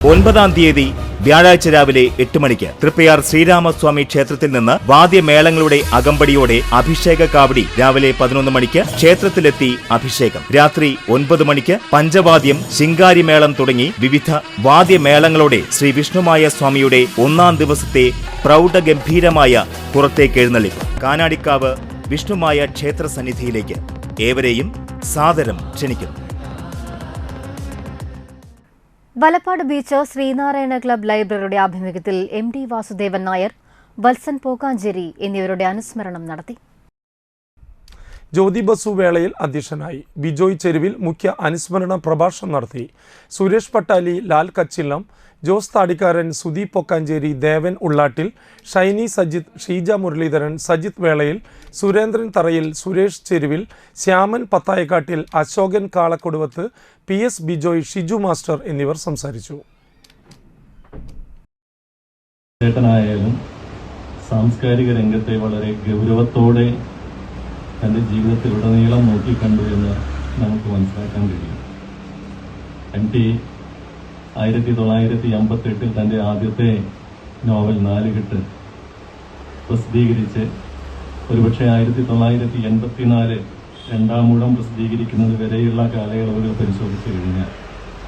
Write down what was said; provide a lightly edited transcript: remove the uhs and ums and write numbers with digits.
9-ാം തീയതി വ്യാഴാഴ്ച രാവിലെ 8 മണിക്ക് തൃപ്പയാർ ശ്രീരാമസ്വാമി ക്ഷേത്രത്തിൽ നിന്ന് വാദ്യമേളങ്ങളുടെ അകമ്പടിയോടെ അഭിഷേക കാവടി രാവിലെ 11 മണിക്ക് ക്ഷേത്രത്തിലെത്തി അഭിഷേകം. രാത്രി 9 മണിക്ക് പഞ്ചവാദ്യം, ശിങ്കാരിമേളം തുടങ്ങി വിവിധ വാദ്യമേളങ്ങളോടെ ശ്രീ വിഷ്ണുമായ സ്വാമിയുടെ 1-ാം ദിവസത്തെ പ്രൗഢഗംഭീരമായ പുറത്തേക്കെഴുന്നള്ളിപ്പ്. കാനാടിക്കാവ് വിഷ്ണുമായ ക്ഷേത്ര സന്നിധിയിലേക്ക് ഏവരെയും സാദരം ക്ഷണിക്കുന്നു. വലപ്പാട് ബീച്ച് ശ്രീനാരായണ ക്ലബ് ലൈബ്രറിയുടെ ആഭിമുഖ്യത്തിൽ MD വാസുദേവൻ നായർ, വത്സൻ പോക്കാഞ്ചേരി എന്നിവരുടെ അനുസ്മരണം നടത്തി. ജ്യോതി ബസു വേളയിൽ അധ്യക്ഷനായി. ബിജോയ് ചെരുവിൽ മുഖ്യ അനുസ്മരണ പ്രഭാഷണം നടത്തി. സുരേഷ് പട്ടാലി, ലാൽ കച്ചില്ലം, ജോസ് താടിക്കാരൻ, സുദീപ് പൊക്കാഞ്ചേരി, ദേവൻ ഉള്ളാട്ടിൽ, ഷൈനി സജിത്, ഷീജ മുരളീധരൻ, സജിത് വേളയിൽ, സുരേന്ദ്രൻ തറയിൽ, സുരേഷ് ചെരുവിൽ, ശ്യാമൻ പത്തായക്കാട്ടിൽ, അശോകൻ കാളക്കൊടുവത്ത്, PS ബിജോയ്, ഷിജു മാസ്റ്റർ എന്നിവർ സംസാരിച്ചു. ചേട്ടനായാലും സാംസ്കാരിക രംഗത്തെ വളരെ ഗൗരവത്തോടെ തൻ്റെ ജീവിതത്തിലുടനീളം നോക്കിക്കണ്ടു എന്ന് നമുക്ക് മനസ്സിലാക്കാൻ കഴിയും. MT 1958 തൻ്റെ ആദ്യത്തെ നോവൽ നാലുകെട്ട് പ്രസിദ്ധീകരിച്ച് ഒരുപക്ഷെ 1984 രണ്ടാമൂഴം പ്രസിദ്ധീകരിക്കുന്നത് വരെയുള്ള കാലയളവുകൾ പരിശോധിച്ചു കഴിഞ്ഞാൽ